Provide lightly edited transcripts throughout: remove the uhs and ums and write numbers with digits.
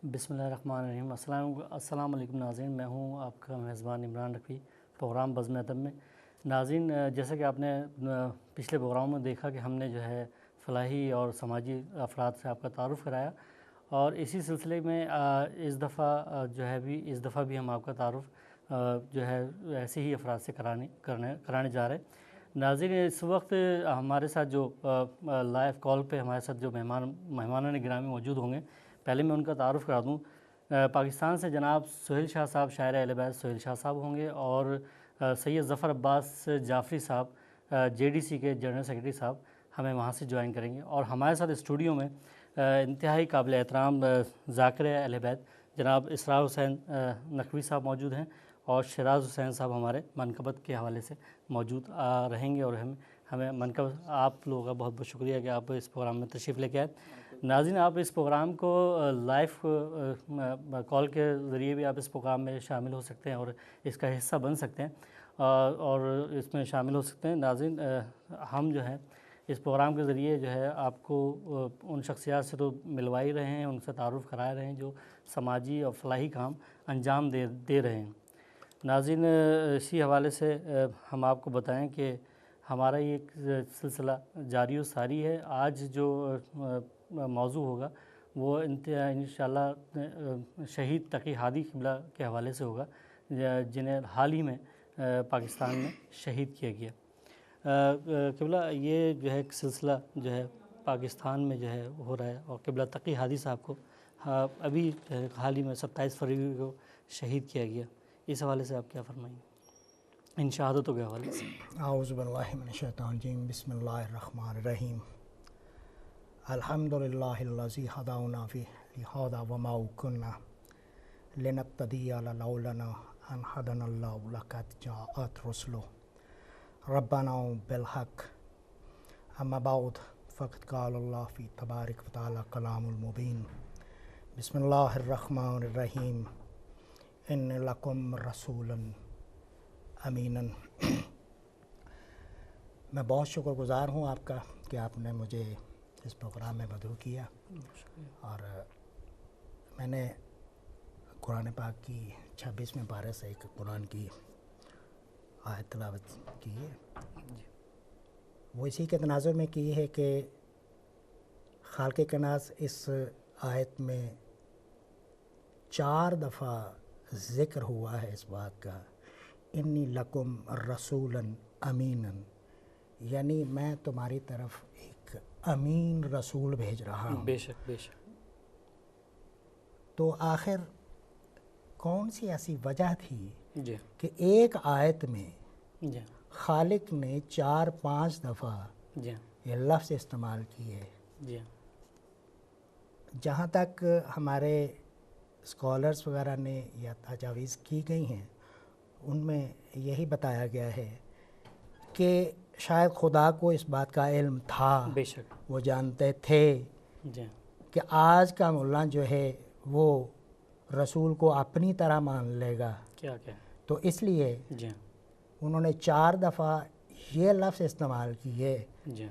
بسم اللہ الرحمن الرحیم۔ السلام علیکم ناظرین، میں ہوں آپ کا میزبان عمران رکھوی پروگرام بزم ادب میں۔ ناظرین، جیسا کہ آپ نے پچھلے پروگرام میں دیکھا کہ ہم نے جو ہے فلاحی اور سماجی افراد سے آپ کا تعارف کرایا، اور اسی سلسلے میں اس دفعہ بھی ہم آپ کا تعارف جو ہے ایسے ہی افراد سے کرانے جا رہے ہیں۔ ناظرین، اس وقت ہمارے ساتھ جو لائیو کال پہ ہمارے ساتھ جو مہمانان گرامی موجود ہوں گے، پہلے میں ان کا تعارف کرا دوں۔ پاکستان سے جناب سہیل شاہ صاحب، شاعر اہل بیت سہیل شاہ صاحب ہوں گے، اور سید ظفر عباس جعفری صاحب JDC کے جنرل سیکرٹری صاحب ہمیں وہاں سے جوائن کریں گے۔ اور ہمارے ساتھ اسٹوڈیو میں انتہائی قابل احترام ذاکر اہل بیت جناب اسرار حسین نقوی صاحب موجود ہیں، اور شیراز حسین صاحب ہمارے منقبت کے حوالے سے موجود رہیں گے، اور ہمیں منقبت آپ لوگوں کا بہت بہت شکریہ کہ آپ اس پروگرام میں تشریف لے کے آئے۔ ناظرین، آپ اس پروگرام کو لائیو کال کے ذریعے بھی آپ اس پروگرام میں شامل ہو سکتے ہیں اور اس کا حصہ بن سکتے ہیں اور اس میں شامل ہو سکتے ہیں۔ ناظرین، ہم جو ہے اس پروگرام کے ذریعے جو ہے آپ کو ان شخصیات سے تو ملوا ہی رہے ہیں، ان سے تعارف کرائے رہے ہیں جو سماجی اور فلاحی کام انجام دے رہے ہیں۔ ناظرین، اسی حوالے سے ہم آپ کو بتائیں کہ ہمارا یہ ایک سلسلہ جاری و ساری ہے۔ آج جو موضوع ہوگا وہ انشاءاللہ شہید تقی ہادی قبلہ کے حوالے سے ہوگا، جنہیں حال ہی میں پاکستان میں شہید کیا گیا۔ قبلہ، یہ جو ہے ایک سلسلہ جو ہے پاکستان میں جو ہے ہو رہا ہے، اور قبلہ تقی ہادی صاحب کو ابھی حال ہی میں 27 فروری کو شہید کیا گیا۔ اس حوالے سے آپ کیا فرمائیں گے ان شہادتوں کے حوالے سے؟ اعوذ باللہ من الشیطان الرجیم، بسم اللہ الرحمن الرحیم۔ الحمدللہ الذی ہدانا لہذا وما کنا لنہتدی لولا ان ہدانا اللہ لقد جاءت رسل ربنا بالحق اما بعد فقد قال اللہ فی تبارک و تعالی کلام المبین۔ بسم اللہ الرحمن الرحیم۔ ان لکم رسولا امینا۔ میں بہت شکر گزار ہوں آپ کا کہ آپ نے مجھے اس پروگرام میں مدعو کیا، اور میں نے قرآن پاک کی 26ویں پارے سے ایک قرآن کی آیت تلاوت کی ہے۔ وہ اسی کے تناظر میں کی ہے کہ خالق کائنات اس آیت میں 4 دفعہ ذکر ہوا ہے اس بات کا، انی لکم رسولا امینا، یعنی میں تمہاری طرف ایک امین رسول بھیج رہا ہوں۔ بے شک بے شک۔ تو آخر کون سی ایسی وجہ تھی جی کہ ایک آیت میں جی خالق نے 4-5 دفعہ جی یہ لفظ استعمال کیے؟ جی جہاں تک ہمارے اسکالرس وغیرہ نے یا تجاویز کی گئی ہیں، ان میں یہی بتایا گیا ہے کہ شاید خدا کو اس بات کا علم تھا، بے شک۔ وہ جانتے تھے جی کہ آج کا ملا جو ہے وہ رسول کو اپنی طرح مان لے گا، کیا تو اس لیے جی انہوں نے 4 دفعہ یہ لفظ استعمال کیے جی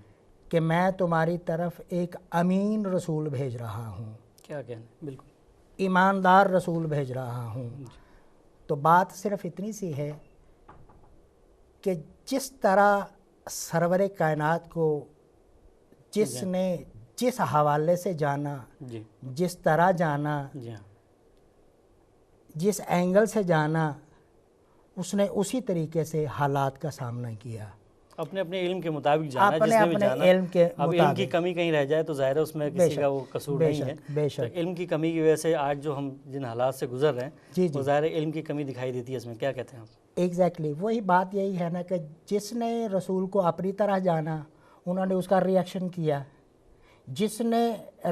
کہ میں تمہاری طرف ایک امین رسول بھیج رہا ہوں، کیا کہنا، بالکل ایماندار رسول بھیج رہا ہوں۔ تو بات صرف اتنی سی ہے کہ جس طرح سرور کائنات کو جس نے جس حوالے سے جانا، جی جس طرح جانا، جی جس اینگل سے جانا، اس نے اسی طریقے سے حالات کا سامنا کیا، اپنے علم کے مطابق جانا، اپنے جس نے بھی اپنے جانا۔ علم کے اب علم کی مطابق۔ کمی کہیں رہ جائے تو ظاہر ہے اس میں کسی کا وہ قصور بے نہیں ہے۔ شک بے تو شک۔ علم کی کمی کی وجہ سے آج جو ہم جن حالات سے گزر رہے جی ہیں، جی وہ ظاہر ہے علم کی کمی دکھائی دیتی ہے اس میں۔ کیا کہتے ہیں آپ؟ ایگزیکٹلی وہی بات یہی ہے نا کہ جس نے رسول کو اپنی طرح جانا، انہوں نے اس کا ریئیکشن کیا۔ جس نے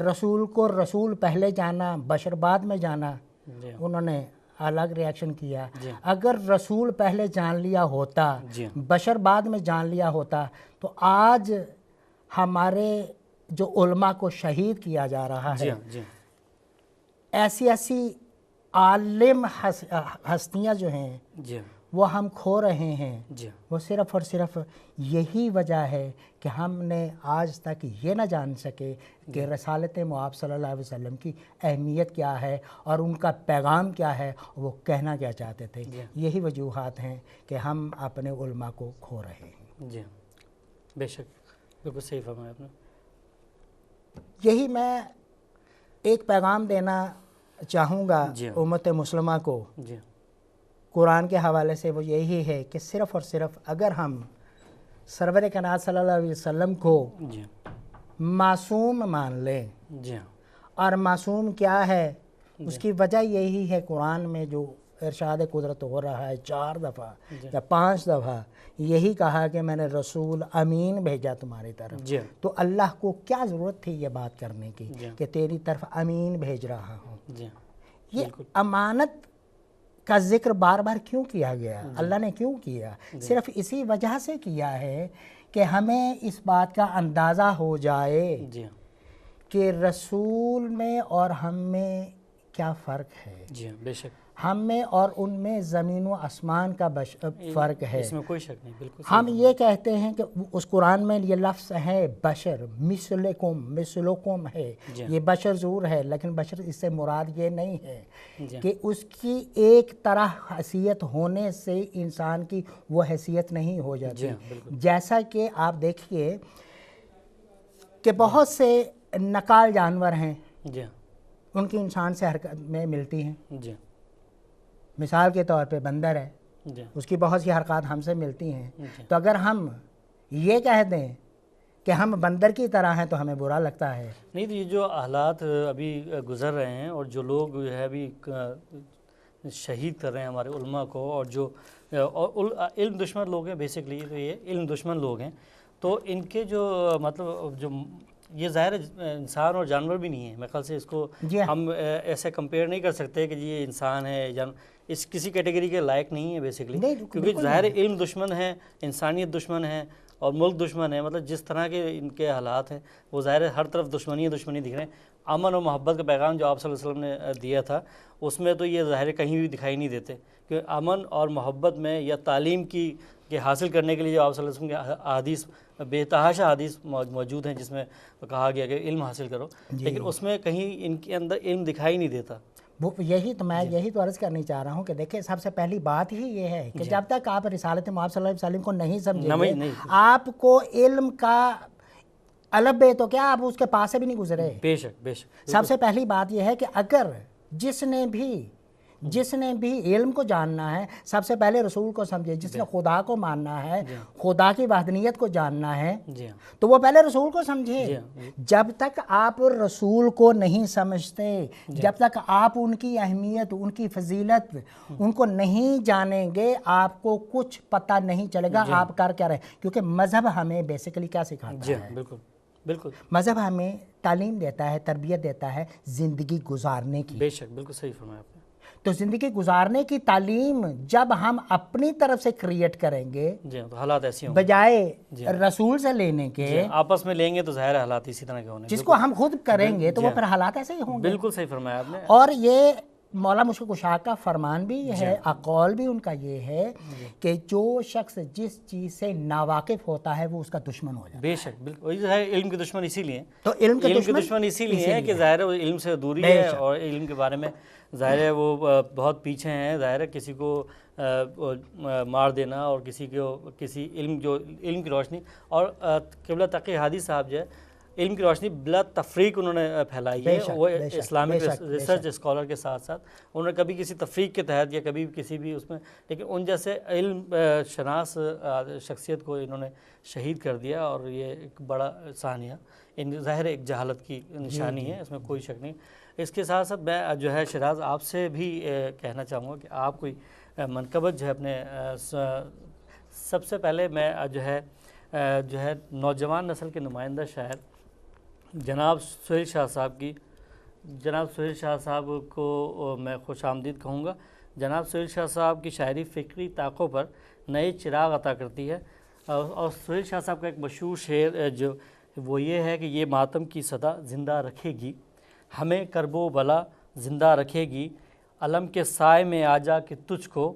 رسول کو رسول پہلے جانا، بشر بعد میں جانا، جی انہوں نے الگ ریئیکشن کیا۔ جی اگر رسول پہلے جان لیا ہوتا، جی بشر بعد میں جان لیا ہوتا، تو آج ہمارے جو علماء کو شہید کیا جا رہا جی ہے، جی ایسی ایسی عالم ہستیاں جو ہیں جی وہ ہم کھو رہے ہیں، جی وہ صرف اور صرف یہی وجہ ہے کہ ہم نے آج تک یہ نہ جان سکے کہ رسالت مآب صلی اللہ علیہ وسلم کی اہمیت کیا ہے اور ان کا پیغام کیا ہے، وہ کہنا کیا چاہتے تھے۔ یہی وجوہات ہیں کہ ہم اپنے علماء کو کھو رہے ہیں۔ جی بے شک، بالکل صحیح فرمایا آپ نے۔ یہی میں ایک پیغام دینا چاہوں گا امت مسلمہ کو جی قرآن کے حوالے سے، وہ یہی ہے کہ صرف اور صرف اگر ہم سرور کائنات صلی اللہ علیہ وسلم کو جی معصوم مان لیں، جی اور معصوم کیا ہے اس کی وجہ یہی ہے، قرآن میں جو ارشاد قدرت ہو رہا ہے 4 دفعہ یا 5 دفعہ یہی کہا کہ میں نے رسول امین بھیجا تمہاری طرف، جی تو اللہ کو کیا ضرورت تھی یہ بات کرنے کی کہ تیری طرف امین بھیج رہا ہوں۔ جی یہ امانت کا ذکر بار بار کیوں کیا گیا؟ اللہ نے کیوں کیا؟ صرف اسی وجہ سے کیا ہے کہ ہمیں اس بات کا اندازہ ہو جائے جی کہ رسول میں اور ہم میں کیا فرق ہے۔ جی بے شک، ہم میں اور ان میں زمین و آسمان کا فرق ہے۔ اس میں کوئی شک نہیں، بالکل ہم یہ کہتے ہیں کہ اس قرآن میں یہ لفظ ہے بشر، مثلکم ہے، یہ بشر ضرور ہے، لیکن بشر اس سے مراد یہ نہیں ہے کہ اس کی ایک طرح حیثیت ہونے سے انسان کی وہ حیثیت نہیں ہو جاتی۔ جیسا کہ آپ دیکھیے کہ بہت سے نقال جانور ہیں، جی ان کی انسان سے حرکت میں ملتی ہیں۔ جی مثال کے طور پہ بندر ہے، جی اس کی بہت سی حرکات ہم سے ملتی ہیں، تو اگر ہم یہ کہہ دیں کہ ہم بندر کی طرح ہیں تو ہمیں برا لگتا ہے۔ نہیں، تو یہ جو حالات ابھی گزر رہے ہیں اور جو لوگ جو ہے ابھی شہید کر رہے ہیں ہمارے علماء کو، اور جو علم دشمن لوگ ہیں، بیسکلی تو یہ علم دشمن لوگ ہیں، تو ان کے جو مطلب جو یہ ظاہر انسان اور جانور بھی نہیں ہے، میرے خیال سے اس کو ہم ایسے کمپیئر نہیں کر سکتے کہ یہ انسان ہے، اس کسی کیٹیگری کے لائق نہیں ہے بیسکلی، کیونکہ ظاہر علم دشمن ہے، انسانیت دشمن ہے اور ملک دشمن ہے۔ مطلب جس طرح کے ان کے حالات ہیں وہ ظاہر ہر طرف دشمنی دکھ رہے ہیں۔ امن اور محبت کا پیغام جو آپ صلی اللہ علیہ وسلم نے دیا تھا اس میں تو یہ ظاہر کہیں بھی دکھائی نہیں دیتے کہ امن اور محبت میں یا تعلیم کی کہ حاصل کرنے کے لیے جو آپ صلی اللہ علیہ وسلم کے احادیث بے تحاشا حدیث موجود ہیں جس میں کہا گیا کہ علم حاصل کرو، لیکن اس میں کہیں ان کے اندر علم دکھائی نہیں دیتا۔ یہی تو میں یہی تو عرض کرنی چاہ رہا ہوں کہ دیکھیں سب سے پہلی بات ہی یہ ہے کہ جب تک آپ رسالت مآب صلی اللہ علیہ وسلم کو نہیں سمجھیں گے، آپ کو علم کا الف بے تو کیا، آپ اس کے پاس سے بھی نہیں گزرے۔ بے شک بے شک، سب سے پہلی بات یہ ہے کہ اگر جس نے بھی علم کو جاننا ہے، سب سے پہلے رسول کو سمجھے۔ جس نے خدا کو ماننا ہے، خدا کی وحدانیت کو جاننا ہے، تو وہ پہلے رسول کو سمجھے۔ جب تک آپ رسول کو نہیں سمجھتے، جب تک آپ ان کی اہمیت، ان کی فضیلت ان کو نہیں جانیں گے، آپ کو کچھ پتہ نہیں چلے گا آپ کر کیا رہے۔ کیونکہ مذہب ہمیں بیسیکلی کیا سکھاتا ہے؟ بالکل بالکل، مذہب ہمیں تعلیم دیتا ہے، تربیت دیتا ہے زندگی گزارنے کی۔ بے شک، بالکل صحیح فرمایا آپ نے۔ تو زندگی گزارنے کی تعلیم جب ہم اپنی طرف سے کریٹ کریں گے، تو حالات ایسی ہوں گے، بجائے رسول سے لینے کے، آپس میں لیں گے تو ظاہر حالات اسی طرح کے ہونے، جس کو ہم خود کریں گے تو وہ پھر حالات ایسے ہی ہوں گے۔ بالکل صحیح فرمایا آپ نے۔ اور یہ مولا مشفق کشا کا فرمان بھی ہے، اقوال بھی ان کا یہ ہے کہ جو شخص جس چیز سے ناواقف ہوتا ہے وہ اس کا دشمن ہو جاتا ہے۔ بے شک، بالکل، ظاہر علم کے دشمن اسی لیے ہیں، تو علم کے دشمن اسی لیے ہے کہ ظاہر علم سے دوری ہے، اور علم کے بارے میں ظاہر ہے وہ بہت پیچھے ہیں۔ ظاہر ہے کسی کو مار دینا اور کسی علم کی روشنی، اور قبلہ تقی ہادی صاحب جو ہے علم کی روشنی بلا تفریق انہوں نے پھیلائی ہے۔ وہ اسلامک ریسرچ اسکالر کے ساتھ ساتھ انہوں نے کبھی کسی تفریق کے تحت یا کبھی کسی بھی اس میں، لیکن ان جیسے علم شناس شخصیت کو انہوں نے شہید کر دیا، اور یہ ایک بڑا ثانیہ ظاہر ایک جہالت کی نشانی ہے، اس میں کوئی شک نہیں۔ اس کے ساتھ ساتھ میں جو ہے شیراز آپ سے بھی کہنا چاہوں گا کہ آپ کوئی منقبت جو ہے اپنے سب سے پہلے میں جو ہے نوجوان نسل کے نمائندہ شاعر جناب سہیل شاہ صاحب کو میں خوش آمدید کہوں گا۔ جناب سہیل شاہ صاحب کی شاعری فکری طاقوں پر نئے چراغ عطا کرتی ہے، اور سہیل شاہ صاحب کا ایک مشہور شعر جو وہ یہ ہے کہ یہ ماتم کی صدا زندہ رکھے گی، ہمیں کرب و بلا زندہ رکھے گی، علم کے سائے میں آ جا کہ تجھ کو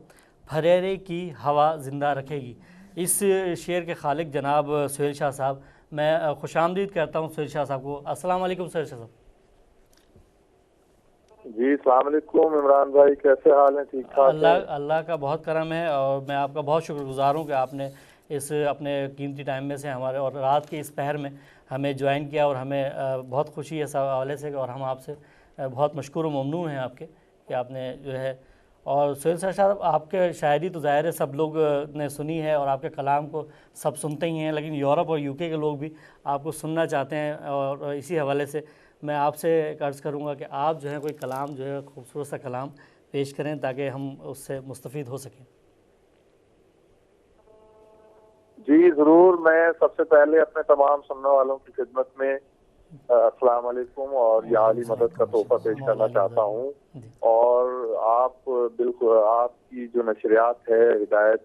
پھریرے کی ہوا زندہ رکھے گی۔ اس شعر کے خالق جناب سہیل شاہ صاحب، میں خوش آمدید کرتا ہوں سہیل شاہ صاحب کو۔ السلام علیکم سہیل شاہ صاحب۔ جی السلام علیکم عمران بھائی، کیسے حال ہیں؟ ٹھیک ٹھاک ہیں؟ اللہ کا بہت کرم ہے، اور میں آپ کا بہت شکر گزار ہوں کہ آپ نے اس اپنے قیمتی ٹائم میں سے ہمارے اور رات کے اس پہر میں ہمیں جوائن کیا، اور ہمیں بہت خوشی ہے اس حوالے سے، اور ہم آپ سے بہت مشکور و ممنون ہیں آپ کے کہ آپ نے جو ہے۔ اور سہیل شاہ صاحب، آپ کے شاعری تو ظاہر ہے سب لوگ نے سنی ہے، اور آپ کے کلام کو سب سنتے ہی ہیں، لیکن یورپ اور UK کے لوگ بھی آپ کو سننا چاہتے ہیں، اور اسی حوالے سے میں آپ سے ایک عرض کروں گا کہ آپ جو ہے کوئی کلام جو ہے خوبصورت سا کلام پیش کریں تاکہ ہم اس سے مستفید ہو سکیں۔ جی ضرور، میں سب سے پہلے اپنے تمام سننے والوں کی خدمت میں السلام علیکم اور یا علی مدد کا تحفہ پیش کرنا چاہتا ہوں، اور آپ بالکل آپ کی جو نشریات ہے ہدایت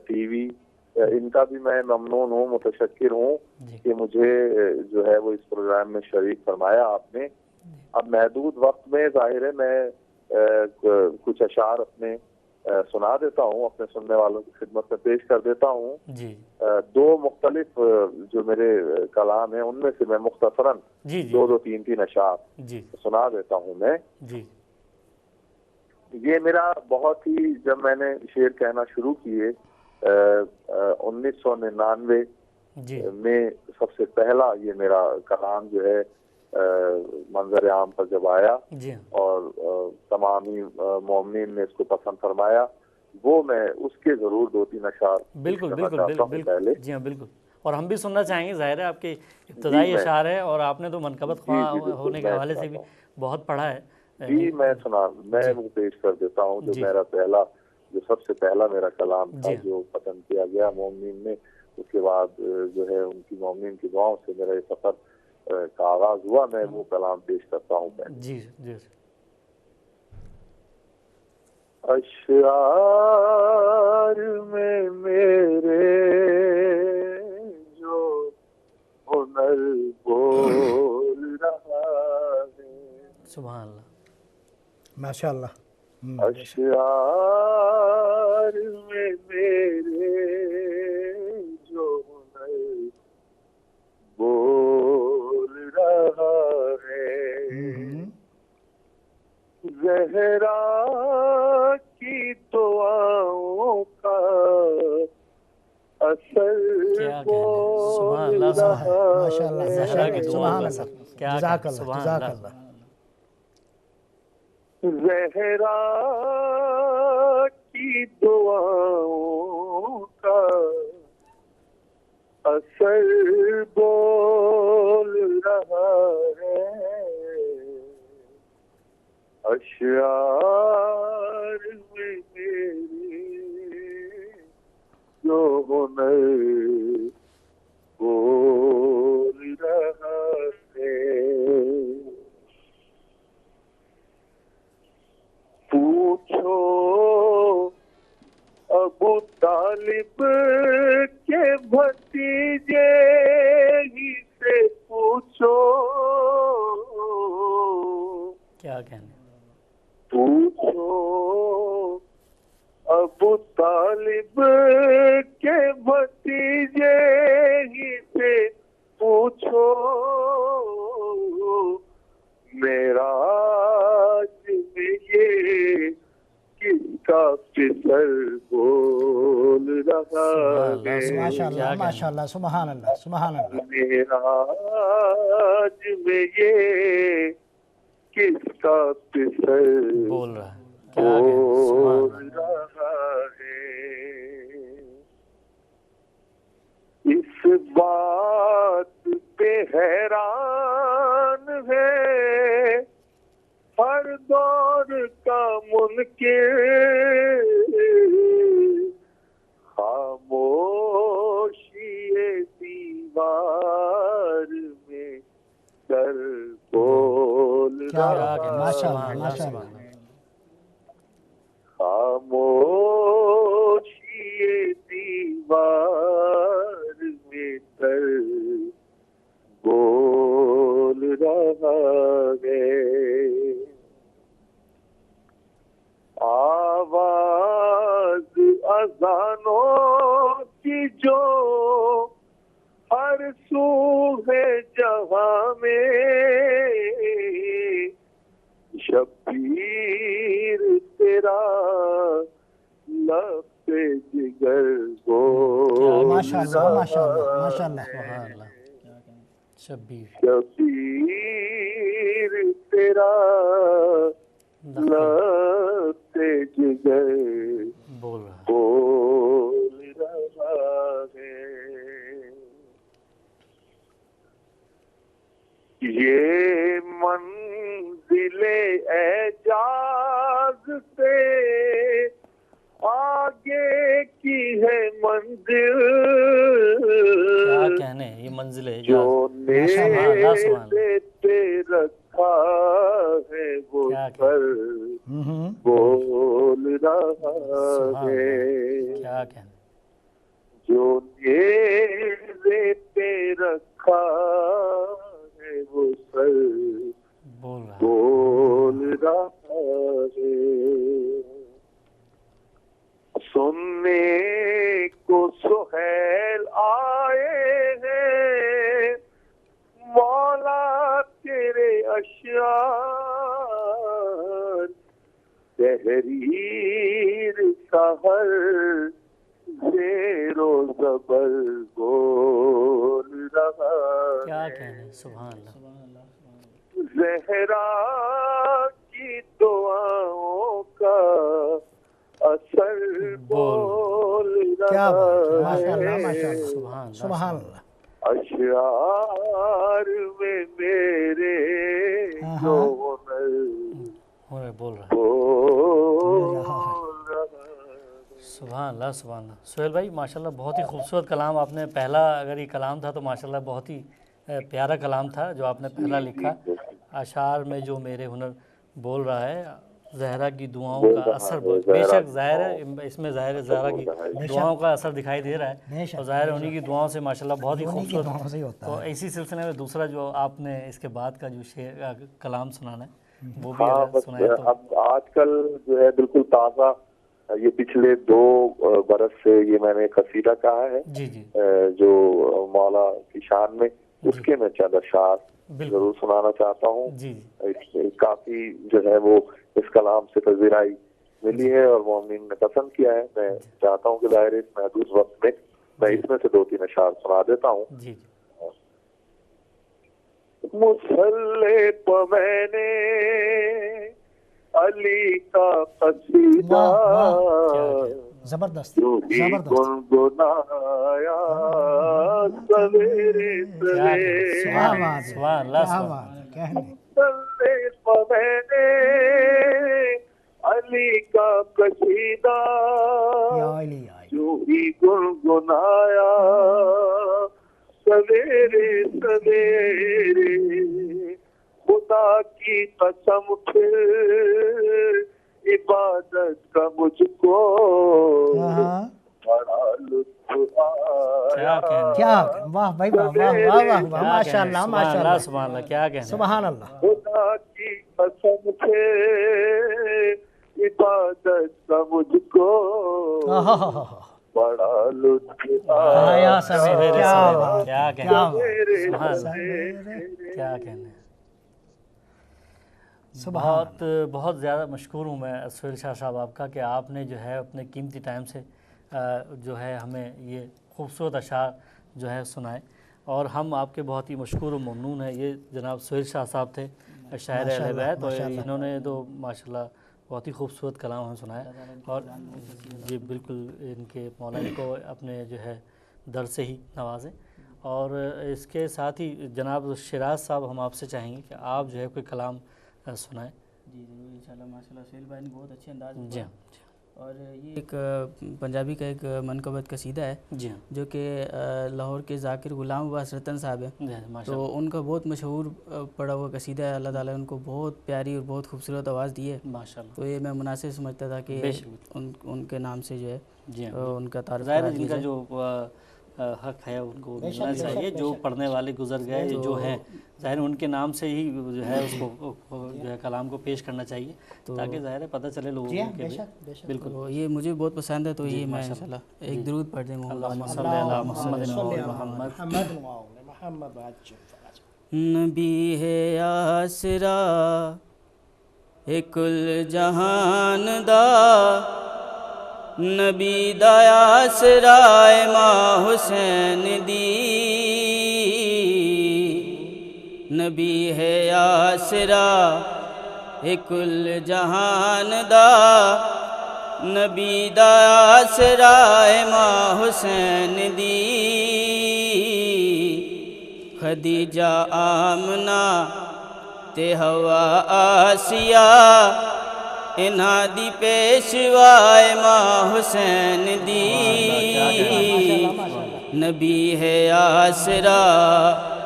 TV، ان کا بھی میں ممنون ہوں، متشکر ہوں کہ مجھے جو ہے وہ اس پروگرام میں شریک فرمایا آپ نے۔ اب محدود وقت میں ظاہر ہے میں کچھ اشعار اپنے سنا دیتا ہوں، اپنے سننے والوں کی خدمت میں پیش کر دیتا ہوں۔ جی دو مختلف جو میرے کلام ہیں ان میں سے میں مختصراً دو تین اشعار سنا دیتا ہوں میں۔ جی یہ میرا بہت ہی، جب میں نے شعر کہنا شروع کیے 1999 میں سب سے پہلا یہ میرا کلام جو ہے منظر عام پر جب آیا اور تمام ہی مومنین نے اس کو پسند فرمایا، وہ میں اس کے ضرور دو تین اشعار بالکل جی ہاں بالکل، اور ہم بھی سننا چاہیں گے، ظاہر ہے آپ کے ابتدائی اشعار ہے، اور آپ نے تو منقبت خواہ ہونے کے حوالے سے بھی بہت پڑھا ہے۔ جی میں وہ پیش کر دیتا ہوں جو میرا پہلا، جو سب سے پہلا میرا کلام تھا جو پسند کیا گیا مومنین نے، اس کے بعد جو ہے ان کی مومنین کی دعاؤں سے میرا یہ سفر کا آغاز ہوا، میں وہ کلام پیش کرتا ہوں۔ جی جی اشعار میں میرے جو ہنر بول رہا ہے، سبحان اللہ، ماشاء اللہ۔ اشعار میں میرے جو ہنر بول رہا ہے، زہرا کی دعاؤں کا اثر بول رہا ہے، زہرا کی دعاؤں کا اثر بول رہا ہے، اشعار میں میرے جو ہنر بول رہا ہے۔ پوچھو ابو طالب کے بھتیجے ہی سے، پوچھو کیا کہنے، پوچھو ابو طالب کے بھتیجے ہی سے، پوچھو معراج میں یہ کس کا فسر بول رہا ہے، ماشاء اللہ، سبحان اللہ، سبحان اللہ، معراج میں یہ کس کا فسر بول رہا ہے، بول رہا ہے۔ اس بات پہ حیران ہے ہر دور کا منکر، خاموشی دیوار میں در بول رہا ہے، خاموشی دیوار میں در بول رہا ہے، آواز خزانوں کی جو ہر سو ہے جہاں میں، شبیر تیرا لب پہ جگر بول ماشاء اللہ ماشاء اللہ ماشاء اللہ. سبحان اللہ. شبیر شبیر تیرا لب پہ جگر بول رہا بول رہا ہے. یہ منزل اعجاز سے آگے کی ہے منزل، کیا کہنے یہ منزل ہے جو نیزے پہ رکھا ہے وہ سر بول رہا ہے. کیا کہنے جو نیزے پہ رکھا ہے وہ سر بول رہا ہے. سننے کو سہیل آئے ہیں مولا تیرے اشعار، تحریر سحر زیر و زبر بول رہا ہے. کیا کہنے سبحان اللہ. زہرا کی دعاؤں کا اثر بول کیا رہا ماشاء اللہ ہے. ماشاء اللہ سبحان اللہ. سبحان اللہ. اشعار میں میرے جو ہنر بول رہا ہے. سبحان اللہ سبحان اللہ. سہیل بھائی ماشاءاللہ بہت ہی خوبصورت کلام آپ نے پہلا، اگر یہ کلام تھا تو ماشاءاللہ بہت ہی پیارا کلام تھا جو آپ نے پہلا لکھا. اشعار میں جو میرے ہنر بول رہا ہے، زہرا کی دعاؤں کا اثر بے شک ظاہر ہے اس میں، ظاہر ہے زہرا کی دعاؤں کا اثر دکھائی دے رہا ہے، اور ظاہر انہی کی دعاؤں سے ماشاءاللہ بہت ہی خوبصورت. تو اسی سلسلے میں دوسرا جو آپ نے اس کے بعد کا جو کلام سنانا ہے وہ بھی سنایا تو. اب آج کل جو ہے بالکل تازہ، یہ پچھلے 2 برس سے یہ میں نے قصیدہ کہا ہے جی جی جو مولا کی شان میں، اس کے میں چند اشعار ضرور سنانا چاہتا ہوں. جی کافی جو ہے وہ اس کلام سے پذیرائی ملی ہے اور مومنین نے پسند کیا ہے. میں چاہتا ہوں کہ ظاہر اس محدود وقت میں اس میں سے 2-3 اشعار سنا دیتا ہوں. جی مسلح پہ میں نے علی کا قصیدہ زبردست جو ہی گنگنایا سویرے سویرے. سبحان اللہ. مسلح پہ میں نے علی کا قصیدہ جو ہی گنگنایا سویرے سویرے. خدا کی قسم پھر عبادت کا مجھ کو بڑا لطف آیا. کیا واہ بھائی واہ واہ واہ واہ ماشاء اللہ ماشاء اللہ سبحان اللہ. کیا کہنا سبحان اللہ. خدا کی قسم پھر عبادت کا مجھ کو بڑا لطف آیا. کیا کہنا. بہت زیادہ مشکور ہوں میں سہیل شاہ صاحب آپ کا کہ آپ نے جو ہے اپنے قیمتی ٹائم سے جو ہے ہمیں یہ خوبصورت اشعار جو ہے سنائے، اور ہم آپ کے بہت ہی مشکور و ممنون ہیں. یہ جناب سہیل شاہ صاحب تھے شاعر اہل بیت، اور انہوں نے تو ماشاءاللہ بہت ہی خوبصورت کلام ہمیں سنایا. اور جی بالکل ان کے مولا کو اپنے جو ہے در سے ہی نوازیں. اور اس کے ساتھ ہی جناب شیراز صاحب ہم آپ سے چاہیں گے کہ آپ جو ہے کوئی کلام سنائیں. جی ضرور انشاءاللہ. ماشاءاللہ سہیل بھائی نے بہت اچھے انداز میں جی اور یہ ایک پنجابی کا ایک منقبت قصیدہ ہے جی جو کہ لاہور کے ذاکر غلام عباس رتن صاحب ہیں، تو ان کا بہت مشہور پڑا ہوا قصیدہ ہے. اللہ تعالیٰ نے ان کو بہت پیاری اور بہت خوبصورت آواز دی ہے ماشاءاللہ. تو یہ میں مناسب سمجھتا تھا کہ ان کے نام سے جو ہے ان کا تعارف ظاہر ہے جن کا جو حق ہے ان کو ملنا چاہیے. جو پڑھنے والے گزر گئے جو ہیں ظاہر ان کے نام سے ہی جو ہے اس کو جو ہے کلام کو پیش کرنا چاہیے تاکہ ظاہر ہے پتہ چلے لوگوں کو کہ بالکل. یہ مجھے بہت پسند ہے تو یہ میں انشاءاللہ ایک درود پڑھ دیں. اللہم صلی علی محمد و محمد. نبی ہے آسرا اے کل جہان دا, نبی دا آسرا امام حسین دی, نبی ہے آسرا اے کل جہان دا, نبی دا آسرا امام حسین دی. خدیجہ آمنہ تے حوا آسیہ انہاں دی پیشوا امام حسین دی, نبی ہے آسرا.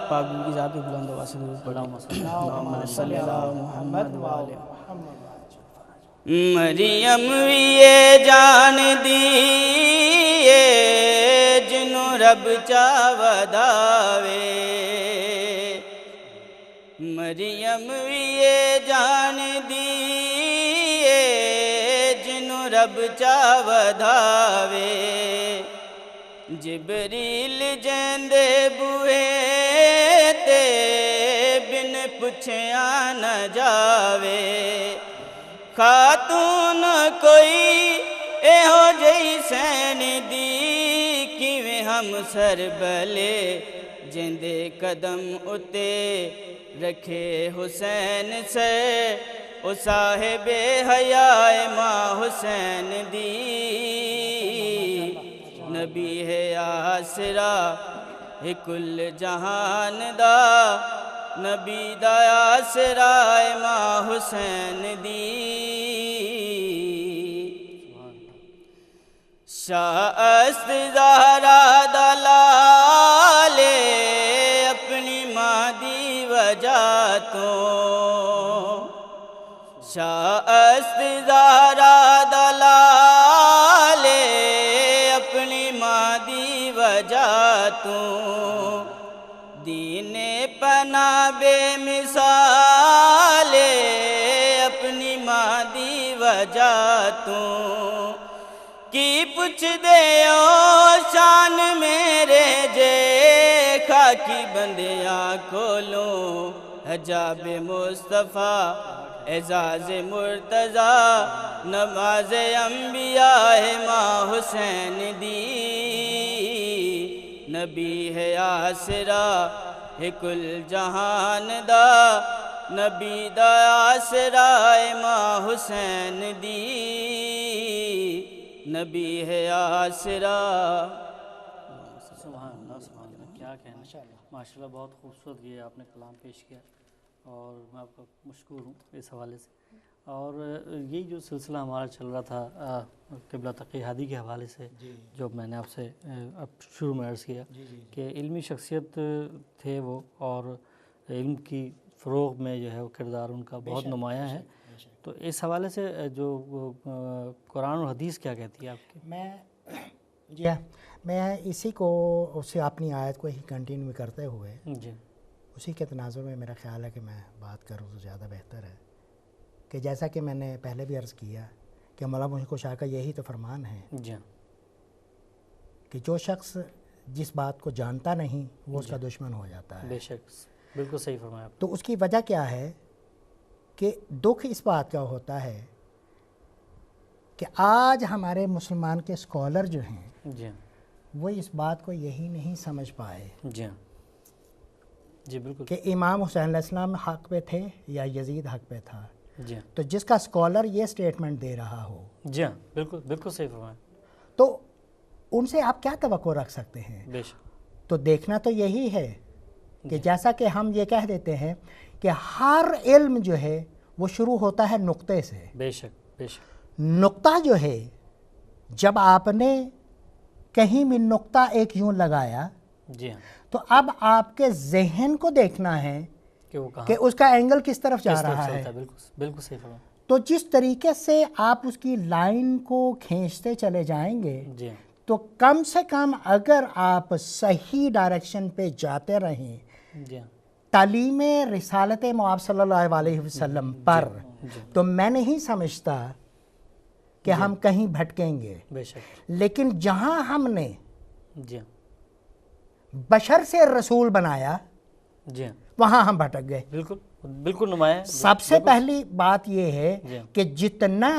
پاک کی ذات بلند آواز سے پڑھا صلی اللہ محمد وآلہ محمد. مریم وی جان دی جنوں رب چاوداوے, مریم وی جان دی جنوں رب چاوداوے. جبریل جیندے بوئے تے بن پچھیاں نہ جاوے, خاتون کوئی ایہو جئی سین دی کیویں ہم سر بلے, جیندے قدم اتے رکھے حسین سے او صاحب حیا امام حسین دی. نبی ہے آسرا اے کل جہان دا, نبی دا آسرا امام حسین دی. شاست زہرا دلالے اپنی ماں دی وجہ تو, شاست زہرا دلالے اپنی ماں دی وجہ تو, دین پناہ بے مثالے اپنی ماں دی وجہ تو. کی پوچھ دے او شان میرے جے خاکی بندیاں کھولوں, حجاب مصطفیٰ اعزاز مرتضیٰ نماز انبیاء امام حسین دی. نبی ہے آسرا اے کل جہان دا, نبی دا آسرا امام حسین دی, نبی ہے آسرا. سبحان اللہ سبحان اللہ, کیا کہنا. ماشاءاللہ بہت خوبصورت یہ آپ نے کلام پیش کیا اور میں آپ کا مشکور ہوں اس حوالے سے. اور یہی جو سلسلہ ہمارا چل رہا تھا قبلہ تقی ہادی کے حوالے سے, جو میں نے آپ سے اب شروع میں عرض کیا کہ علمی شخصیت تھے وہ, اور علم کی فروغ میں جو ہے وہ کردار ان کا بہت نمایاں ہے. تو اس حوالے سے جو قرآن اور حدیث کیا کہتی ہے آپ کی؟ میں اسی کو اسی اپنی آیت کو ہی کنٹینیو کرتے ہوئے اسی کے تناظر میں میرا خیال ہے کہ میں بات کروں تو زیادہ بہتر ہے. کہ جیسا کہ میں نے پہلے بھی عرض کیا کہ مولا مشکل شاہ کا یہی تو فرمان ہے کہ جو شخص جس بات کو جانتا نہیں وہ اس کا دشمن ہو جاتا ہے. بے شک, بالکل صحیح فرمایا. تو اس کی وجہ کیا ہے کہ دکھ اس بات کا ہوتا ہے کہ آج ہمارے مسلمان کے اسکالر جو ہیں وہ اس بات کو یہی نہیں سمجھ پائے جی بالکل کہ امام حسین علیہ السلام حق پہ تھے یا یزید حق پہ تھا. تو جس کا اسکالر یہ سٹیٹمنٹ دے رہا ہو, جی ہاں بالکل بالکل صحیح فرمایا, تو ان سے آپ کیا توقع رکھ سکتے ہیں؟ بے شک. تو دیکھنا تو یہی ہے کہ جیسا کہ ہم یہ کہہ دیتے ہیں کہ ہر علم جو ہے وہ شروع ہوتا ہے نقطے سے. بے شک بے شک. نقطہ جو ہے جب آپ نے کہیں بھی نقطہ ایک یوں لگایا جی ہاں, تو اب آپ کے ذہن کو دیکھنا ہے کہ اس کا اینگل کس طرف جا رہا ہے. بالکل صحیح فرمایا. تو جس طریقے سے آپ اس کی لائن کو کھینچتے چلے جائیں گے تو کم سے کم اگر آپ صحیح ڈائریکشن پہ جاتے رہیں تعلیم رسالت مآب صلی اللہ علیہ وسلم پر، تو میں نہیں سمجھتا کہ ہم کہیں بھٹکیں گے. لیکن جہاں ہم نے بشر سے رسول بنایا وہاں ہم بھٹک گئے. بالکل نمایاں. سب سے پہلی بات یہ ہے کہ جتنا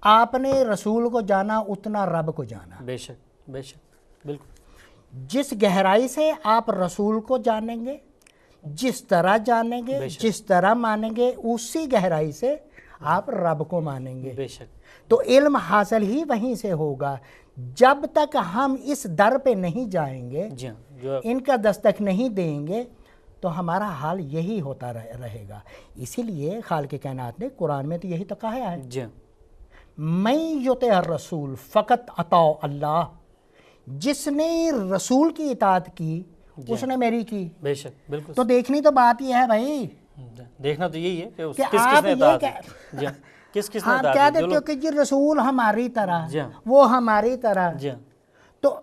آپ نے رسول کو جانا اتنا رب کو جانا. بے شک بے شک بالکل. جس گہرائی سے آپ رسول کو جانیں گے، جس طرح جانیں گے، جس طرح مانیں گے، اسی گہرائی سے آپ رب کو مانیں گے. بے شک. تو علم حاصل ہی وہیں سے ہوگا. جب تک ہم اس در پہ نہیں جائیں گے، ان کا دستک نہیں دیں گے، تو ہمارا حال یہی ہوتا رہے گا. اسی لیے خالق کائنات نے قرآن میں تو یہی تو کہا ہے، میں یطع الرسول فقط اطاع اللہ. جس نے رسول کی اطاعت کی اس نے میری کی. بے شک بالکل. تو دیکھنی تو بات یہ ہے بھائی، دیکھنا تو یہی ہے کہ کہ آپ یہ کس نے آپ کہہ دیتے ہو کہ جی رسول ہماری طرح، وہ ہماری طرح. تو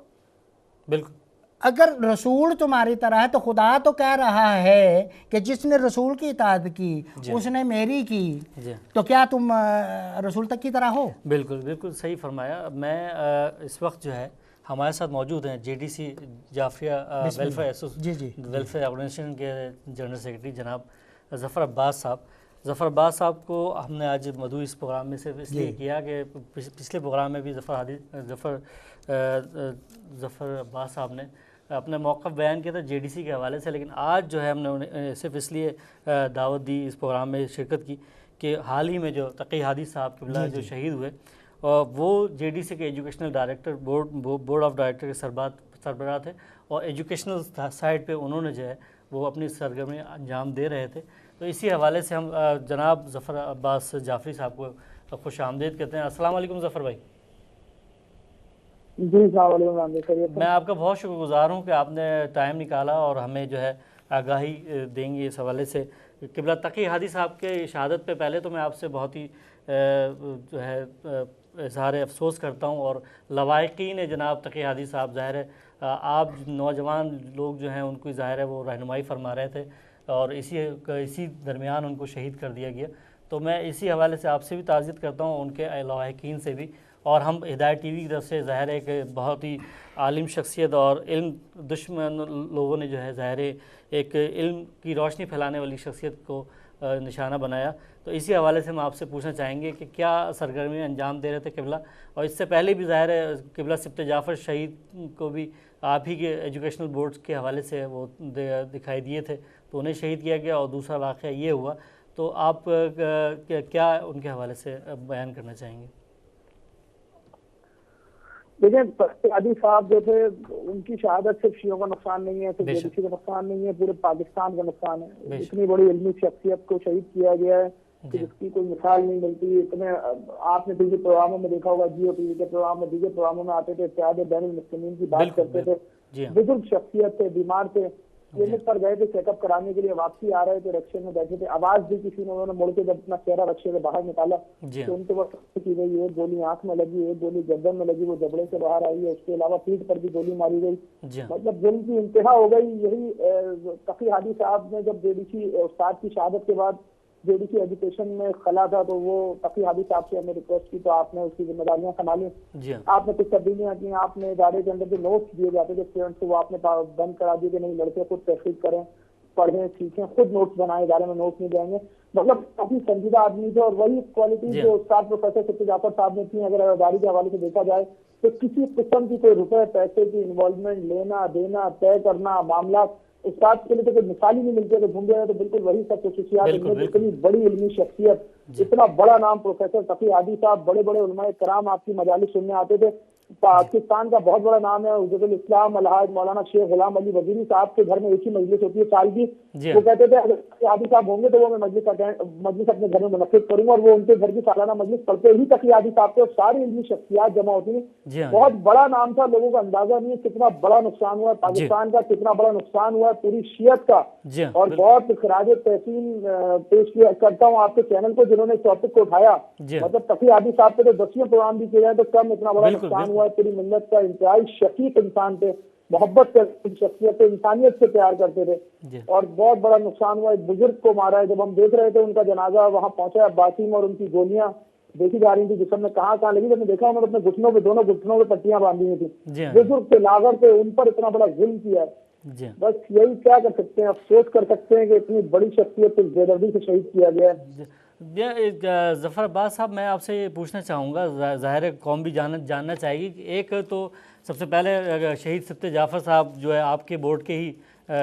بالکل اگر رسول تمہاری طرح ہے تو خدا تو کہہ رہا ہے کہ جس نے رسول کی اطاعت کی اس نے میری کی. تو کیا تم رسول تک کی طرح ہو؟ بالکل بالکل صحیح فرمایا. میں اس وقت جو ہے ہمارے ساتھ موجود ہیں JDC جعفریہ ویلفیئر آرگنائزیشن کے جنرل سیکرٹری جناب ظفر عباس صاحب. ظفر عباس صاحب کو ہم نے آج مدعو اس پروگرام میں صرف اس لیے کیا کہ پچھلے پروگرام میں بھی ظفر عباس صاحب نے اپنے موقف بیان کیا تھا JDC کے حوالے سے، لیکن آج جو ہے ہم نے انہیں صرف اس لیے دعوت دی اس پروگرام میں شرکت کی کہ حال ہی میں جو تقی ہادی صاحب قبلہ جو شہید ہوئے، وہ JDC کے educational director board of director کے سربراہ تھے، اور ایجوکیشنل سائٹ پہ انہوں نے جو ہے وہ اپنی سرگرمی انجام دے رہے تھے. تو اسی حوالے سے ہم جناب ظفر عباس جعفری صاحب کو خوش آمدید کہتے ہیں. السلام علیکم ظفر بھائی. جی السلام علیکم. میں آپ کا بہت شکر گزار ہوں کہ آپ نے ٹائم نکالا اور ہمیں جو ہے آگاہی دیں گے اس حوالے سے. قبلہ تقی ہادی صاحب کے شہادت پہ پہلے تو میں آپ سے بہت ہی جو ہے اظہار افسوس کرتا ہوں، اور لوائقین جناب تقی ہادی صاحب، ظاہر ہے آپ نوجوان لوگ جو ہیں ان کو ظاہر ہے وہ رہنمائی فرما رہے تھے، اور اسی درمیان ان کو شہید کر دیا گیا. تو میں اسی حوالے سے آپ سے بھی تعزیت کرتا ہوں، ان کے لواحقین سے بھی. اور ہم ہدایت TV کی طرف سے ظاہر ہے کہ بہت ہی عالم شخصیت اور علم دشمن لوگوں نے جو ہے ظاہر ایک علم کی روشنی پھیلانے والی شخصیت کو نشانہ بنایا. تو اسی حوالے سے ہم آپ سے پوچھنا چاہیں گے کہ کیا سرگرمی انجام دے رہے تھے قبلہ، اور اس سے پہلے بھی ظاہر ہے قبلہ سبط جعفر شہید کو بھی آپ ہی کے ایجوکیشنل بورڈز کے حوالے سے وہ دکھائی دیے تھے، تو انہیں شہید کیا گیا، اور دوسرا واقعہ یہ ہوا. تو آپ کیا ان کے حوالے سے بیان کرنا چاہیں گے؟ دیکھیں تقی ہادی صاحب جو تھے ان کی شہادت صرف شیعوں کا نقصان نہیں ہے، صرف JDC کا نقصان نہیں ہے، پورے پاکستان کا نقصان ہے. اتنی بڑی علمی شخصیت کو شہید کیا گیا ہے کہ جس کی کوئی مثال نہیں ملتی. اتنے آپ نے دیگر پروگراموں میں دیکھا ہوگا، جیو TV کے پروگرام میں، دیگر پروگراموں میں آتے تھے، اتحاد بین المسلمین کی بات کرتے تھے، بزرگ شخصیت تھے، بیمار تھے، کلینک پر گئے تھے چیک اپ کرانے کے لیے، واپسی آ رہے تھے، رکشے میں بیٹھے تھے، آواز دی کسی نے، انہوں نے مڑ کے جب اپنا چہرہ رکشے سے باہر نکالا تو ان کے وقت کی گئی، ایک گولی آنکھ میں لگی، ایک گولی گردن میں لگی، وہ جبڑے سے باہر آئی ہے، اس کے علاوہ پیٹھ پر بھی گولی ماری گئی. مطلب ظلم کی انتہا ہو گئی. یہی تقی ہادی صاحب نے جب JDC استاد کی شہادت کے بعد JDC ایجوکیشن میں خلا تھا تو وہ تقی ہادی صاحب سے ہمیں ریکویسٹ کی، تو آپ نے اس کی ذمہ داریاں سنبھالی. آپ نے کچھ تبدیلیاں کی، آپ نے ادارے کے اندر جو نوٹس دیے جاتے تھے اسٹوڈنٹس کو وہ آپ نے بند کرا دیے کہ نہیں، لڑکے خود تحقیق کریں، پڑھیں، سیکھیں، خود نوٹس بنائیں، ادارے میں نوٹس نہیں دیں گے. مطلب کافی سنجیدہ آدمی تھے، اور وہی کوالٹی جو استاد پروفیسر سبط جعفر صاحب نے تھی اگر ادارے کے حوالے سے دیکھا جائے تو کسی قسم کی کوئی روپے پیسے کی انوالومنٹ، لینا دینا، طے کرنا معاملات استاد کے لیے تو کوئی مثال ہی نہیں ملتی. اگر گھوم جائے تو بالکل وہی سب خصوصیات، اتنی بڑی علمی شخصیت، اتنا بڑا نام پروفیسر تقی ہادی صاحب، بڑے بڑے علماء کرام آپ کی مجالس سننے آتے تھے. پاکستان کا بہت بڑا نام ہے حجت الاسلام الحاج مولانا شیخ غلام علی وزیری صاحب کے گھر میں ایک ہی مجلس ہوتی ہے سال کی. وہ کہتے تھے اگر تقی ہادی صاحب ہوں گے تو وہ میں مجلس اپنے گھر میں منعقد کروں گا، اور وہ ان کے گھر کی سالانہ مجلس پڑھتے ہی تقی ہادی صاحب کے ساری علمی شخصیات جمع ہوتی ہیں. بہت بڑا نام تھا، لوگوں کا اندازہ نہیں ہے کتنا بڑا نقصان ہوا ہے پاکستان کا، کتنا بڑا نقصان ہوا ہے پوری شیعت کا. اور بہت خراج تحسین پیش کرتا ہوں آپ کے چینل کو جنہوں نے اس ٹاپک کو اٹھایا. مطلب تقی ہادی صاحب پہ تو 10 پروگرام بھی کیے جائیں تو کم اتنا بڑا نقصان ہوا ہے پوری ملت کا. انتہائی شفیق انسان تھے, محبت کرتے شخصیت, انسانیت سے پیار کرتے تھے, اور بہت بڑا نقصان ہوا. ایک بزرگ کو مارا ہے. جب ہم دیکھ رہے تھے ان کا جنازہ وہاں پہنچا عباسیم, اور ان کی گولیاں دیکھی جا رہی تھی جسم میں کہاں کہاں لگی. جب میں دیکھا انہوں نے اپنے گھٹنوں پہ, دونوں گھٹنوں پہ پٹیاں باندھی ہوئی تھی. بزرگ کے لاغر پہ ان پر اتنا بڑا ظلم کیا ہے. بس یہی کیا کر سکتے ہیں, افسوس کر سکتے ہیں کہ اتنی بڑی شخصیت بے دردی سے شہید کیا گیا ہے. ظفر عباس صاحب, میں آپ سے یہ پوچھنا چاہوں گا, ظاہر قوم بھی جاننا چاہے گی. ایک تو سب سے پہلے شہید سبت جعفر صاحب جو ہے آپ کے بورڈ کے ہی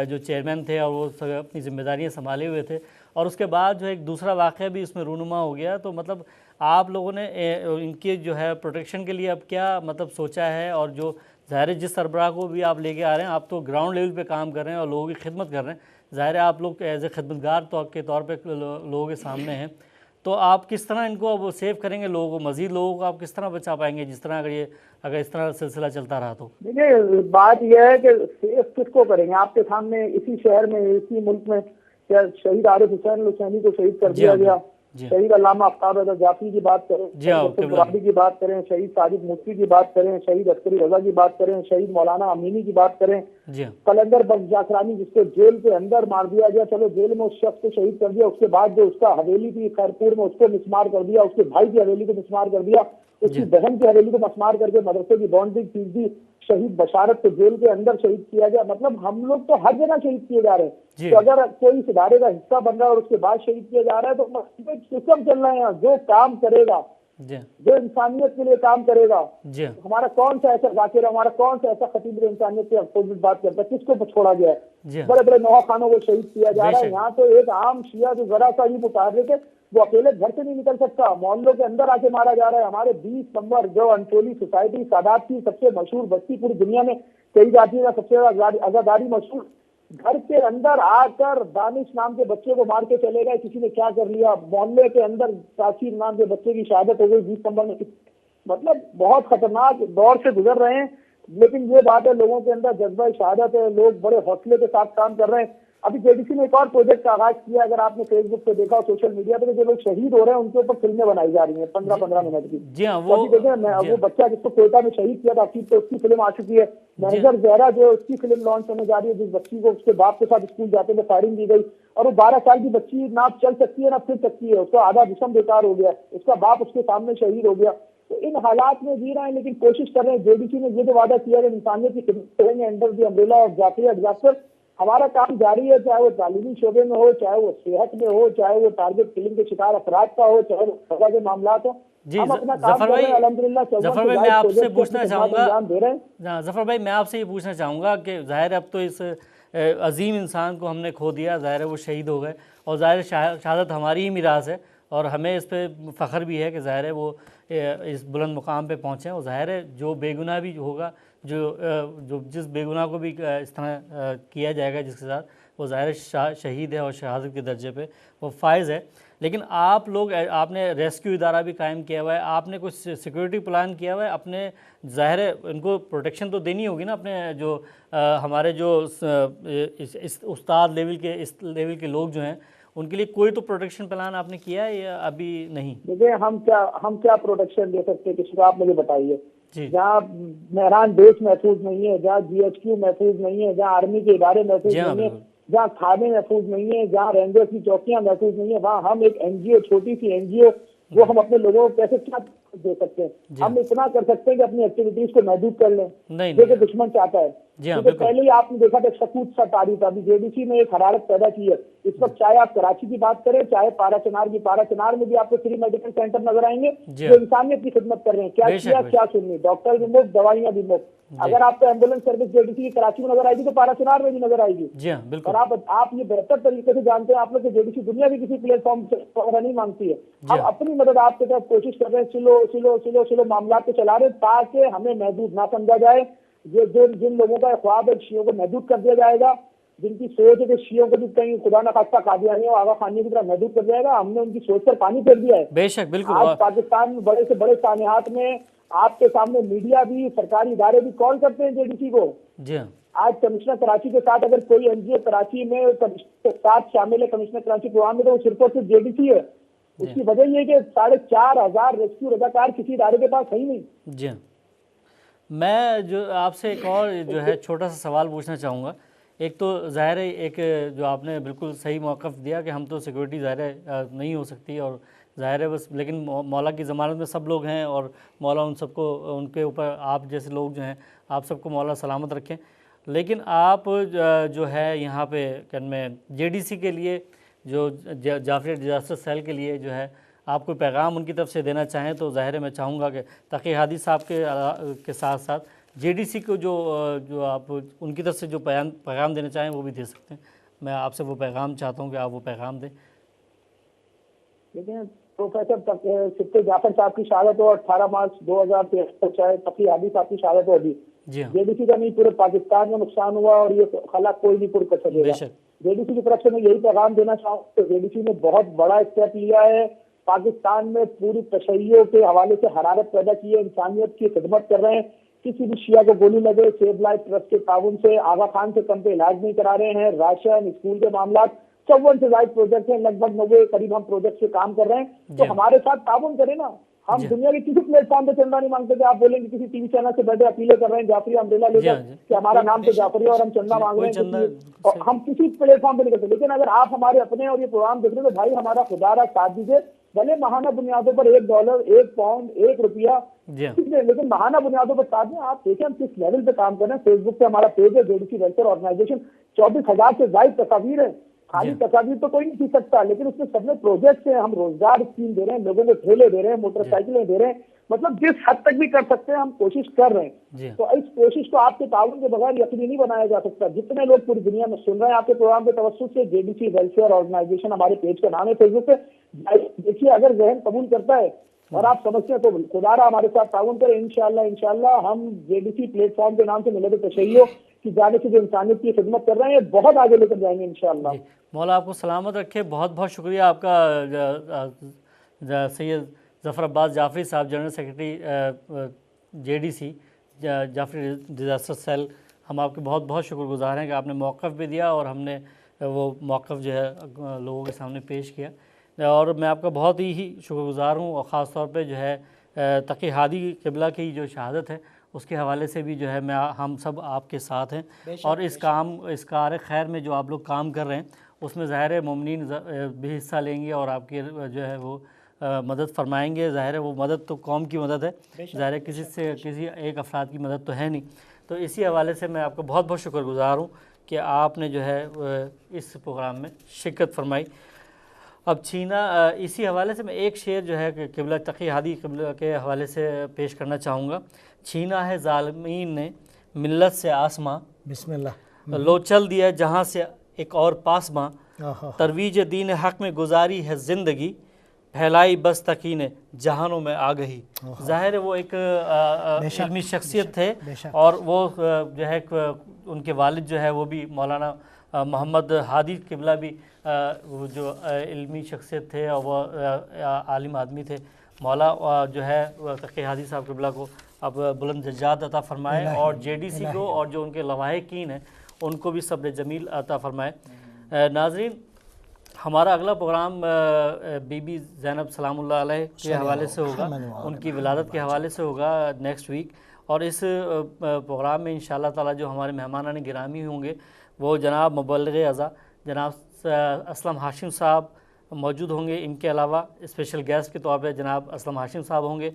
جو چیئرمین تھے, اور وہ اپنی ذمہ داریاں سنبھالے ہوئے تھے, اور اس کے بعد جو ایک دوسرا واقعہ بھی اس میں رونما ہو گیا. تو مطلب آپ لوگوں نے ان کی جو ہے پروٹیکشن کے لیے اب کیا مطلب سوچا ہے, اور جو ظاہر ہے جس سربراہ کو بھی آپ لے کے آ رہے ہیں, آپ تو گراؤنڈ لیول پہ کام کر رہے ہیں اور لوگوں کی خدمت کر رہے ہیں, ظاہر ہے آپ لوگ ایز اے خدمتگار کے طور پہ لوگوں کے سامنے ہیں, تو آپ کس طرح ان کو اب سیو کریں گے لوگوں کو, مزید لوگوں کو آپ کس طرح بچا پائیں گے, جس طرح اگر اس طرح سلسلہ چلتا رہا تو؟ دیکھیے بات یہ ہے کہ سیو کس کو کریں گے. آپ کے سامنے اسی شہر میں, اسی ملک میں شہید عارف حسین الحسینی کو شہید کر دیا گیا, شہید علامہ آفتاب رضا جعفری کی بات کریں, شہید کی بات کریں, شہید ساجد مفتی کی بات کریں, شہید عسکری رضا کی بات کریں, شہید مولانا امینی کی بات کریں, قلندر بخش جعفرانی جس کو جیل کے اندر مار دیا گیا, چلو جیل میں اس شخص کو شہید کر دیا, اس کے بعد جو اس کا حویلی تھی خیرپور میں اس کو مسمار کر دیا, اس کے بھائی کی حویلی کو مسمار کر دیا, اس کی بہن کی حویلی کو مسمار کر کے مدرسے کی باؤنڈری کھینچ دی, شہید بشارت کو جیل کے اندر شہید کیا گیا. مطلب ہم لوگ تو ہر جگہ شہید کیے جا رہے ہیں. تو اگر کوئی اس ادارے کا حصہ بن رہا ہے اور اس کے بعد شہید کیا جا رہا ہے, تو سسٹم چل رہا ہے. جو کام کرے گا, جو انسانیت کے لیے کام کرے گا, ہمارا کون سا ایسا ذاکر ہے, ہمارا کون سا ایسا خطیب انسانیت کے اپوزٹ بات کرتا ہے, کس کو چھوڑا گیا ہے؟ بڑے بڑے نوحہ خانوں کو شہید کیا جا رہا ہے. یہاں تو ایک عام شیعہ جو ذرا سا ہی متحرک ہے وہ اکیلے گھر سے نہیں نکل سکتا, محلوں کے اندر آ کے مارا جا رہا ہے. ہمارے 20 نمبر جو انٹولی سوسائٹی سادات کی سب سے مشہور بستی پوری دنیا میں کہی جاتی ہے, سب سے زیادہ آزاداری مشہور, گھر کے اندر آ کر دانش نام کے بچے کو مار کے چلے گئے. کسی نے کیا کر لیا, محلے کے اندر تاثیر نام کے بچے کی شہادت ہو گئی 20 نمبر میں. مطلب بہت خطرناک دور سے گزر رہے ہیں, لیکن یہ بات ہے لوگوں کے اندر جذبہ شہادت ہے, لوگ بڑے حوصلے کے ساتھ کام کر رہے ہیں. ابھی JDC نے ایک اور پروجیکٹ کا آغاز کیا, اگر آپ نے فیس بک پہ دیکھا, سوشل میڈیا پہ, جو لوگ شہید ہو رہے ہیں ان کے اوپر فلمیں بنائی جا رہی ہیں 15-15 منٹ کی. وہ بچہ جس کو کوئٹہ میں شہید کیا تھا, تو اس کی فلم آ چکی ہے. محضر زہرا جو اس کی فلم لانچ ہونے جا رہی ہے, جس بچی کو اس کے باپ کے ساتھ اسکول جاتے ہوئے فائرنگ دی گئی, اور وہ 12 سال کی بچی نہ چل سکتی ہے نہ پھر سکتی ہے, اس کا آدھا جسم بیکار ہو گیا, اس کا باپ اس کے سامنے شہید ہو گیا. تو ان حالات میں جی رہے ہیں, لیکن کوشش کر رہے ہیں. JDC نے یہ جو وعدہ کیا ہے انسانیت کی خدمت کریں گے under the umbrella of Jafri advisor. ہمارا کام جاری ہے, چاہے وہ تعلیمی شعبے میں ہو, چاہے وہ صحت میں ہو, چاہے وہ ٹارگٹ کلنگ کے شکار افراد کا ہو, چاہے وہ سزا کے معاملات ہوں. ظفر بھائی میں آپ سے پوچھنا چاہوں گا, ظفر بھائی میں آپ سے یہ پوچھنا چاہوں گا کہ ظاہر اب تو اس عظیم انسان کو ہم نے کھو دیا, ظاہر ہے وہ شہید ہو گئے, اور ظاہر شہادت ہماری ہی میراث ہے, اور ہمیں اس پہ فخر بھی ہے کہ ظاہر ہے وہ اس بلند مقام پہ پہنچے ہیں. اور ظاہر ہے جو بے گناہ بھی ہوگا, جو جس بے گناہ کو بھی اس طرح کیا جائے گا جس کے ساتھ, وہ ظاہر شہید ہے اور شہادت کے درجے پہ وہ فائز ہے. لیکن آپ لوگ, آپ نے ریسکیو ادارہ بھی قائم کیا ہوا ہے, آپ نے کچھ سیکورٹی پلان کیا ہوا ہے اپنے, ظاہر ہے ان کو پروٹیکشن تو دینی ہوگی نا, اپنے جو ہمارے جو استاد لیول کے, اس لیول کے لوگ جو ہیں ان کے لیے کوئی تو پروٹیکشن پلان آپ نے کیا ہے یا ابھی نہیں؟ دیکھیں ہم کیا پروٹیکشن دے سکتے ہیں, کسی کو آپ مجھے بتائیے. جہاں مہران بیس محفوظ نہیں ہے, جہاں GHQ محفوظ نہیں ہے, جہاں آرمی کے ادارے محفوظ نہیں ہیں, جہاں کھانے محفوظ نہیں ہیں, جہاں رینجرز کی چوکیاں محفوظ نہیں ہیں, وہاں ہم ایک NGO, چھوٹی سی NGO, وہ ہم اپنے لوگوں کو کیسے کیا دے سکتے ہیں؟ ہم اتنا کر سکتے ہیں کہ اپنی ایکٹیویٹیز کو محدود کر لیں, جیسے دشمن چاہتا ہے. پہلے ہی آپ نے دیکھا تھا سکوت سا تاریخ, ابھی JDC نے ایک حرارت پیدا کی ہے. اس وقت چاہے آپ کراچی کی بات کریں, چاہے پارا چنار کی, پارا چنار میں بھی آپ کو فری میڈیکل سینٹر نظر آئیں گے جو انسانیت کی خدمت کر رہے ہیں. کیا سننی, ڈاکٹر بھی مفت, دوائیاں بھی مفت. اگر آپ کو ایمبولینس سروس JDC کی کراچی میں نظر آئے گی تو پارا چنار میں بھی نظر آئے گی. اور آپ یہ بہتر طریقے سے جانتے ہیں آپ لوگ کہ JDC دنیا بھی کسی پلیٹ فارم وغیرہ نہیں مانگتی ہے. ہم اپنی مدد آپ کے ساتھ کوشش کر رہے ہیں, سلو معاملات کو چلا رہے ہیں تاکہ ہمیں محدود نہ سمجھا جائے. جن لوگوں کا خواب ہے شیعوں کو محدود کر دیا جائے گا, جن کی سوچ ہے کہ شیعوں کو بھی کہیں خدا نہ خواستہ قادیانی اور آغا خانی کی طرح محدود کر دیا جائے گا, ہم نے ان کی سوچ پر پانی پھیر دیا ہے. بے شک, بالکل. آج پاکستان میں بڑے سے بڑے سانحات میں آپ کے سامنے میڈیا بھی, سرکاری ادارے بھی کال کرتے ہیں JDC کو. آج کمشنر کراچی کے ساتھ اگر کوئی NGO کراچی میں کے ساتھ شامل ہے کمشنر کراچی پروگرام میں, تو وہ صرف اور صرف JDC ہے. اس کی وجہ یہ کہ 4,500 ریسکیو رضاکار کسی ادارے کے پاس ہے ہی نہیں. میں جو آپ سے ایک اور جو ہے چھوٹا سا سوال پوچھنا چاہوں گا. ایک تو ظاہر ہے ایک جو آپ نے بالکل صحیح موقف دیا کہ ہم تو سیکورٹی ظاہر ہے نہیں ہو سکتی اور ظاہر ہے بس، لیکن مولا کی ضمانت میں سب لوگ ہیں اور مولا ان سب کو، ان کے اوپر آپ جیسے لوگ جو ہیں آپ سب کو مولا سلامت رکھیں. لیکن آپ جو ہے یہاں پہ میں JDC کے لیے، جو جعفری ڈیزاسٹر سیل کے لیے جو ہے آپ کوئی پیغام ان کی طرف سے دینا چاہیں تو ظاہر ہے میں چاہوں گا کہ تقی ہادی صاحب کے ساتھ ساتھ JDC کو جو آپ ان کی طرف سے جو پیغام دینا چاہیں وہ بھی دے سکتے ہیں. میں آپ سے وہ پیغام چاہتا ہوں کہ آپ وہ پیغام دیں. لیکن پروفیسر سکتے جعفر صاحب کی شہادت ہو 18 مارچ 2013 چاہے تقی ہادی صاحب کی شہادت ہو ابھی، JDC کا نہیں پورے پاکستان میں نقصان ہوا اور یہ خلا کوئی نہیں پر کر سکے گا. JDC کی طرف سے میں یہی پیغام دینا چاہوں کہ JDC نے بہت بڑا اسٹیپ لیا ہے. پاکستان میں پوری تشیعوں کے حوالے سے حرارت پیدا کی ہے، انسانیت کی خدمت کر رہے ہیں. کسی بھی شیعہ کو گولی لگے سیو لائف ٹرسٹ کے تعاون سے آغا خان سے کم پہ علاج نہیں کرا رہے ہیں. راشن، اسکول کے معاملات، 54 سے زائد پروجیکٹ ہیں، لگ بھگ 90 قریب ہم پروجیکٹ سے کام کر رہے ہیں. تو ہمارے ساتھ تعاون کریں نا. ہم دنیا کے کسی پلیٹ فارم پہ چندہ نہیں مانگتے کہ آپ بولیں گے کسی TV چینل سے بیٹھے اپیلیں کر رہے ہیں جعفری امبریلا لے کر کہ ہمارا نام تو جعفری ہے اور ہم چندہ مانگ رہے ہیں. ہم کسی پلیٹ فارم پہ نہیں کرتے. لیکن اگر آپ ہمارے اپنے اور یہ پروگرام دیکھ رہے ہیں تو بھائی ہمارا خدا را ساتھ دیجیے. بھلے ماہانہ بنیادوں پر $1، £1، ₹1، لیکن ماہانہ بنیادوں پر ساتھ میں آپ دیکھیں ہم کس لیول پہ کام کر رہے ہیں. فیس بک پہ ہمارا پیج ہے JDC ویلفیئر آرگنائزیشن، 24,000 سے زائد تصاویر ہیں. خالی تصاویر تو کوئی نہیں کھینچ سکتا، لیکن اس میں سب میں پروجیکٹس ہیں. ہم روزگار اسکیم دے رہے ہیں، لوگوں کو ٹھیلے دے رہے ہیں، موٹر سائیکلیں دے رہے ہیں. مطلب جس حد تک بھی کر سکتے ہیں ہم کوشش کر رہے ہیں. تو اس کوشش کو آپ کے تعاون کے بغیر یقینی نہیں بنایا جا سکتا. جتنے لوگ پوری دنیا میں سن رہے ہیں آپ کے پروگرام کے توسط سے، JDC ویلفیئر آرگنائزیشن ہمارے پیج کا نام ہے فیس بک پہ. دیکھیے اگر ذہن قبول کرتا ہے اور آپ سمجھتے ہیں تو خدا را ہمارے ساتھ تعاون کریں. انشاءاللہ ہم JDC پلیٹ فارم کے نام سے ملت تشیع کی جانب سے جو انسانیت کی خدمت کر رہے ہیں بہت آگے لے کر جائیں گے انشاءاللہ. مولا آپ کو سلامت رکھے. بہت بہت شکریہ آپ کا سید ظفر عباس جعفری صاحب، general secretary JDC Jafri disaster cell. ہم آپ کے بہت بہت شکر گزار ہیں کہ آپ نے موقف بھی دیا اور ہم نے وہ موقف جو ہے لوگوں کے سامنے پیش کیا. اور میں آپ کا بہت ہی شکر گزار ہوں. اور خاص طور پہ جو ہے تقی ہادی قبلہ کی جو شہادت ہے اس کے حوالے سے بھی جو ہے ہم سب آپ کے ساتھ ہیں. اور اس کار خیر میں جو آپ لوگ کام کر رہے ہیں اس میں ظاہر ہے مومنین بھی حصہ لیں گے اور آپ کے جو ہے وہ مدد فرمائیں گے. ظاہر ہے وہ مدد تو قوم کی مدد ہے، ظاہر ہے کسی ایک افراد کی مدد تو ہے نہیں. تو اسی حوالے سے میں آپ کا بہت بہت شکر گزار ہوں کہ آپ نے جو ہے اس پروگرام میں شرکت فرمائی. اب چھینا، اسی حوالے سے میں ایک شعر جو ہے کہ قبلہ تقی ہادی قبلہ کے حوالے سے پیش کرنا چاہوں گا. چھینا ہے ظالمین نے ملت سے آسماں، بسم اللہ، لو چل دیا جہاں سے ایک اور پاسماں، ترویج دین حق میں گزاری ہے زندگی، پھیلائی بس تقی نے جہانوں میں آگہی. ظاہر ہے وہ ایک علمی شخصیت تھے اور وہ جو ہے ان کے والد جو ہے وہ بھی مولانا محمد ہادی قبلہ بھی وہ جو علمی شخصیت تھے اور وہ عالم آدمی تھے. مولا جو ہے تقی ہادی صاحب قبلہ کو اب بلند درجات عطا فرمائے اور JDC کو اور جو ان کے لواحقین ہیں ان کو بھی صبر جمیل عطا فرمائے. ناظرین، ہمارا اگلا پروگرام بی بی زینب سلام اللہ علیہ کے حوالے سے ہوگا، ان کی ولادت کے حوالے سے ہوگا نیکسٹ ویک. اور اس پروگرام میں انشاءاللہ تعالی جو ہمارے مہمانان گرامی ہوں گے وہ جناب مبلغ اعضا جناب اسلم ہاشم صاحب موجود ہوں گے. ان کے علاوہ اسپیشل گیسٹ کے طور پہ جناب اسلم ہاشم صاحب ہوں گے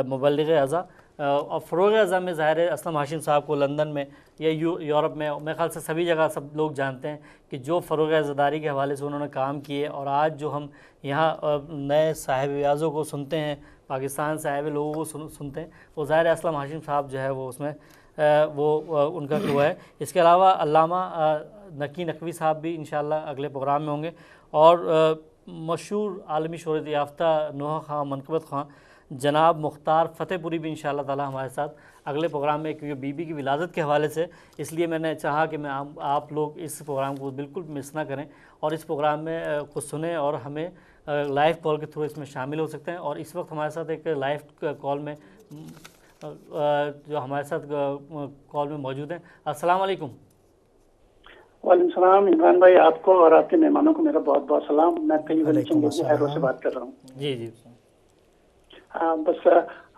مبلغ اعضا. اور فروغ اعظم میں ظاہر ہے اسلم ہاشم صاحب کو لندن میں یا یورپ میں میرے خیال سے سبھی جگہ سب لوگ جانتے ہیں کہ جو فروغ عزاداری کے حوالے سے انہوں نے کام کیے. اور آج جو ہم یہاں نئے صاحب اعزوں کو سنتے ہیں، پاکستان سے آئے ہوئے لوگوں کو سنتے ہیں، وہ ظاہر ہے اسلم ہاشم صاحب جو ہے وہ اس میں وہ ان کا وہ ہے. اس کے علاوہ علامہ نقی نقوی صاحب بھی انشاءاللہ اگلے پروگرام میں ہوں گے. اور مشہور عالمی شہرت یافتہ نوحہ خاں منقبت خاں جناب مختار فتح پوری بھی انشاءاللہ تعالی ہمارے ساتھ اگلے پروگرام میں، کیونکہ بی بی کی ولادت کے حوالے سے اس لیے میں نے چاہا کہ میں آپ لوگ اس پروگرام کو بالکل مس نہ کریں اور اس پروگرام میں کچھ سنیں اور ہمیں لائیو کال کے تھرو اس میں شامل ہو سکتے ہیں. اور اس وقت ہمارے ساتھ ایک لائیو کال میں جو ہمارے ساتھ کال میں موجود ہیں. السلام علیکم. وعلیکم السلام عمران بھائی، آپ کو اور آپ کے مہمانوں کو میرا بہت بہت سلام. میں کئی سے بات کر رہا ہوں. جی جی. بس